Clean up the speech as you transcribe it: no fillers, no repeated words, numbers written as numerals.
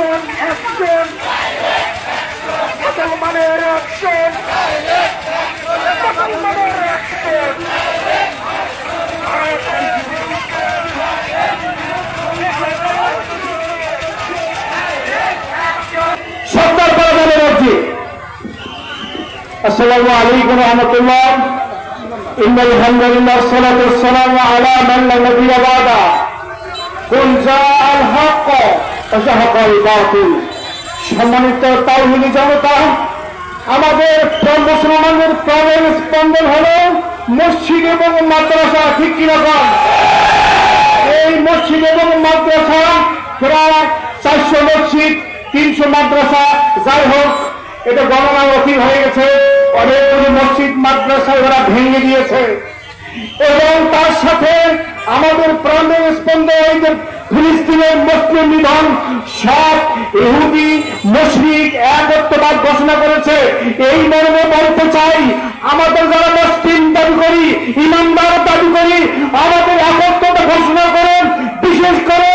মুসলমানের অ্যাকশন, মুসলমানের অ্যাকশন। সরকার করা যাবে রাজ্যে। আসসালামু আলাইকুম রহমতুল্লাহ। ইন্নাল হামদুলিল্লাহ ওয়াসসালাতু ওয়াসসালামু আলা মান লা নাবিয়্যা বা'দা। কুল জাআল হক ওয়া যাহাকাল বাতিল। সম্মানিত তাওহীদি জনতা, আমাদের মুসলমানদের প্রাণের স্পন্দন হলো মসজিদ এবং মাদ্রাসা, ঠিক কিনা কন? এই মসজিদ এবং মাদ্রাসা প্রায় 400 মসজিদ, 300 মাদ্রাসা, যাই হোক এটা গণনা অতীত হয়ে গেছে। অনেকগুলো মসজিদ মাদ্রাসা ওরা ভেঙে দিয়েছে এবং তার সাথে আমাদের প্রাণের স্পন্দন এই যে ফিলিস্তিনের মুসলিম নিধন, সব ইহুদি মুশরিক একত্ববাদ ঘোষণা করেছে। এই মর্মে বলতে চাই, আমাদের যারা মুসলিম দাবি করি, ইমানদার দাবি করি, আমাদের একত্বতা ঘোষণা করেন। বিশেষ করে